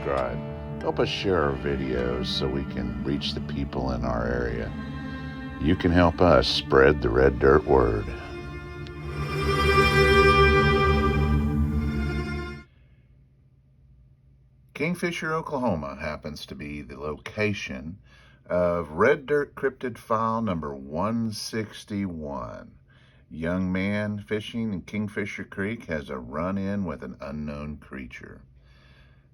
subscribe. Help us share our videos so we can reach the people in our area. You can help us spread the red dirt word. Kingfisher, Oklahoma happens to be the location of Red Dirt Cryptid file number 161. Young man fishing in Kingfisher Creek has a run-in with an unknown creature.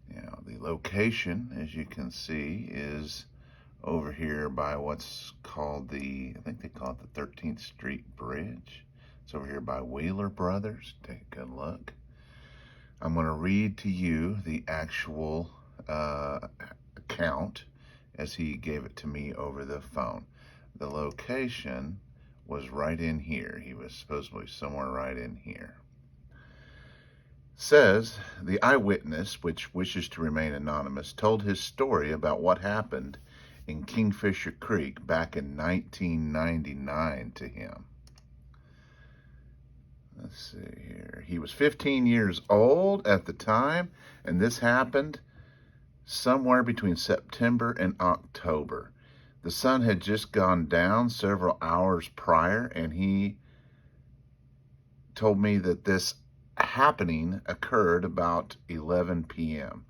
Now, the location, as you can see, is over here by what's called I think they call it the 13th Street Bridge. It's over here by Wheeler Brothers. Take a good look. I'm going to read to you the actual account as he gave it to me over the phone. The location was right in here. He was supposedly somewhere right in here. Says, the eyewitness, which wishes to remain anonymous, told his story about what happened in Kingfisher Creek back in 1999 to him. Let's see here. He was 15 years old at the time, and this happened somewhere between September and October. The sun had just gone down several hours prior, and he told me that this happening occurred about 11 p.m.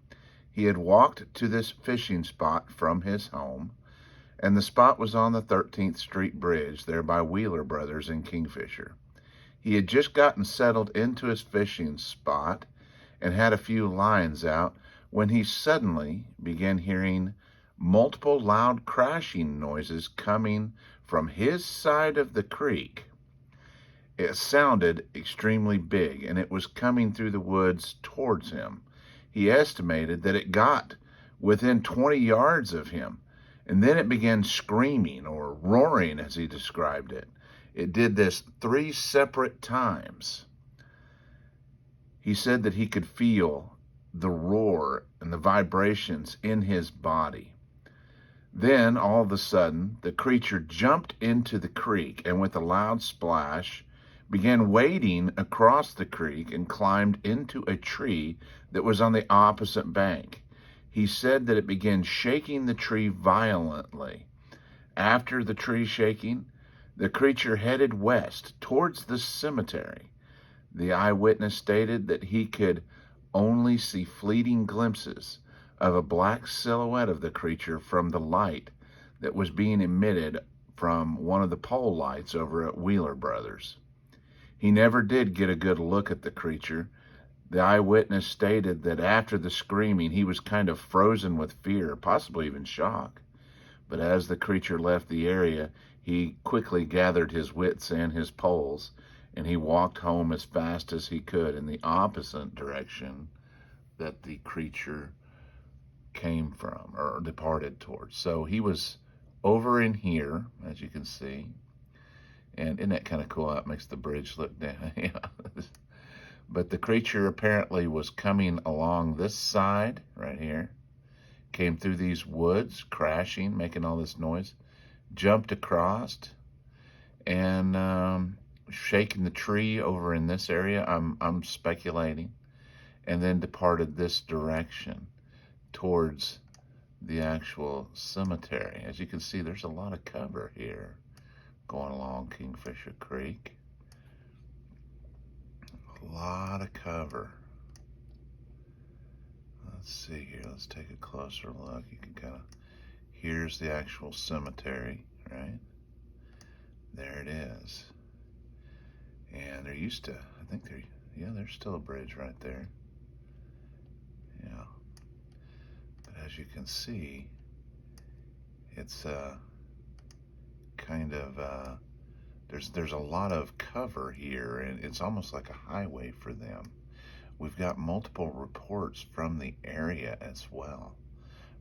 He had walked to this fishing spot from his home, and the spot was on the 13th Street Bridge there by Wheeler Brothers in Kingfisher. He had just gotten settled into his fishing spot and had a few lines out when he suddenly began hearing multiple loud crashing noises coming from his side of the creek. It sounded extremely big, and it was coming through the woods towards him. He estimated that it got within 20 yards of him, and then it began screaming or roaring, as he described it. It did this 3 separate times. He said that he could feel the roar and the vibrations in his body. Then, all of a sudden, the creature jumped into the creek and with a loud splash, began wading across the creek and climbed into a tree that was on the opposite bank. He said that it began shaking the tree violently. After the tree shaking, the creature headed west towards the cemetery. The eyewitness stated that he could only see fleeting glimpses of a black silhouette of the creature from the light that was being emitted from one of the pole lights over at Wheeler Brothers. He never did get a good look at the creature. The eyewitness stated that after the screaming, he was kind of frozen with fear, possibly even shock. But as the creature left the area, he quickly gathered his wits and his poles, and he walked home as fast as he could in the opposite direction that the creature came from or departed towards. So he was over in here, as you can see. And isn't that kind of cool how it makes the bridge look down? Yeah. But the creature apparently was coming along this side right here, came through these woods, crashing, making all this noise, jumped across, and shaking the tree over in this area, I'm speculating, and then departed this direction towards the actual cemetery. As you can see, there's a lot of cover here going along Kingfisher Creek. A lot of cover. Let's see here. Let's take a closer look. You can kind of, here's the actual cemetery, right? There it is. And there used to, I think there's still a bridge right there. Yeah. But as you can see, it's kind of, there's a lot of cover here, and it's almost like a highway for them. We've got multiple reports from the area as well.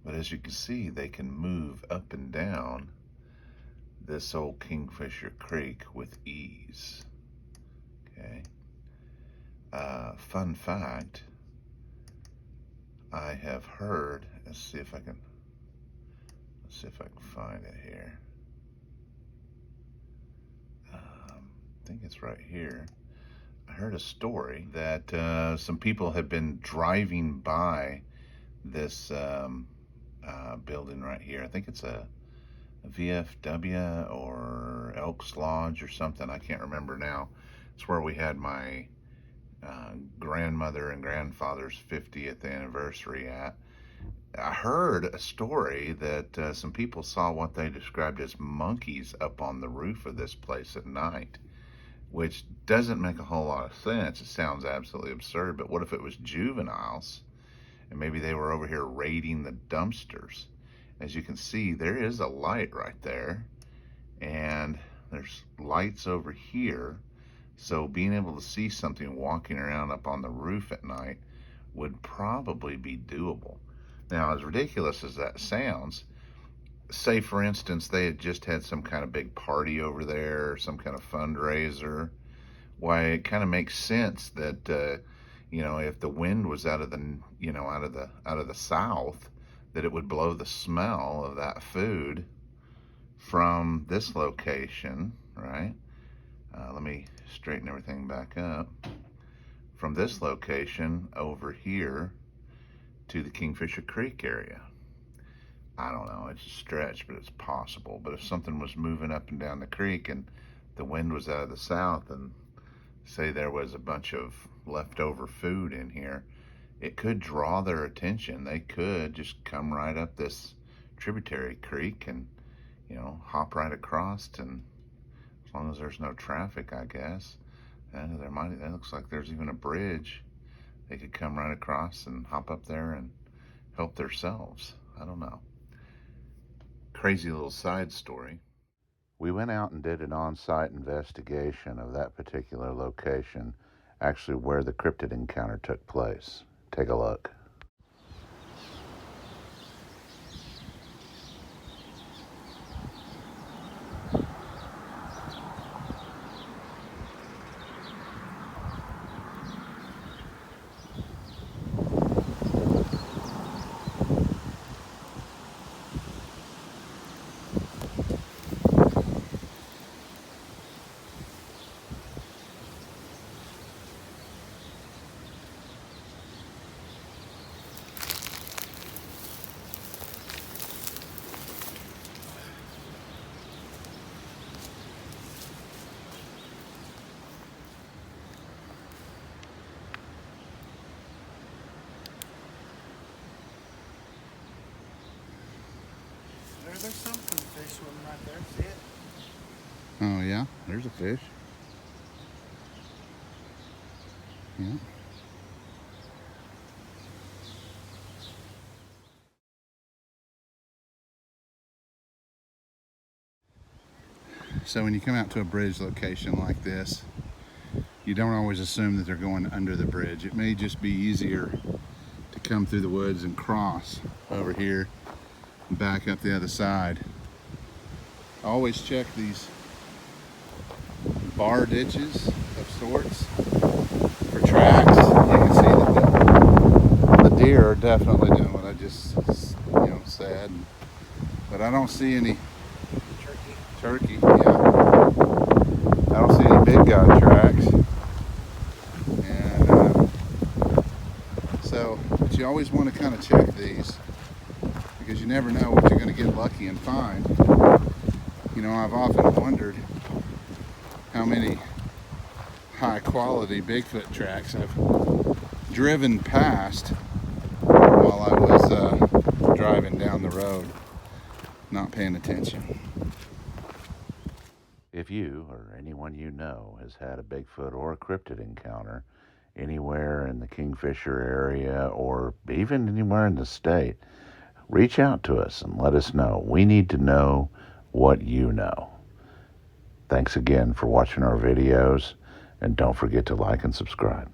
But as you can see, they can move up and down this old Kingfisher Creek with ease. Okay. Fun fact, I have heard, let's see if I can find it here. I think it's right here. I heard a story that some people had been driving by this building right here. I think it's a VFW or Elks Lodge or something. I can't remember now. It's where we had my grandmother and grandfather's 50th anniversary at. I heard a story that some people saw what they described as monkeys up on the roof of this place at night, which doesn't make a whole lot of sense. It sounds absolutely absurd, but what if it was juveniles and maybe they were over here raiding the dumpsters? As you can see, there is a light right there, and there's lights over here. So being able to see something walking around up on the roof at night would probably be doable. Now, as ridiculous as that sounds, say for instance they had just had some kind of big party over there, or some kind of fundraiser, why it kind of makes sense that if the wind was out of the south, that it would blow the smell of that food from this location, right? Let me straighten everything back up. From this location over here to the Kingfisher Creek area. I don't know, it's a stretch, but it's possible. But if something was moving up and down the creek and the wind was out of the south, and say there was a bunch of leftover food in here, it could draw their attention. They could just come right up this tributary creek and, hop right across, and as long as there's no traffic, I guess. And that looks like there's even a bridge. They could come right across and hop up there and help themselves. I don't know. Crazy little side story. We went out and did an on-site investigation of that particular location, actually where the cryptid encounter took place. Take a look. There's something fish swimming right there. See it? Oh yeah, there's a fish. Yeah. So when you come out to a bridge location like this, you don't always assume that they're going under the bridge. It may just be easier to come through the woods and cross over here and back up the other side. I always check these bar ditches of sorts for tracks. You can see that the deer are definitely doing what I just said, but I don't see any turkey. Yeah, I don't see any big guy tracks, and but you always want to kind of check these, because you never know what you're going to get lucky and find. I've often wondered how many high quality Bigfoot tracks I've driven past while I was driving down the road, not paying attention. If you or anyone you know has had a Bigfoot or a cryptid encounter anywhere in the Kingfisher area, or even anywhere in the state, reach out to us and let us know. We need to know what you know. Thanks again for watching our videos, and don't forget to like and subscribe.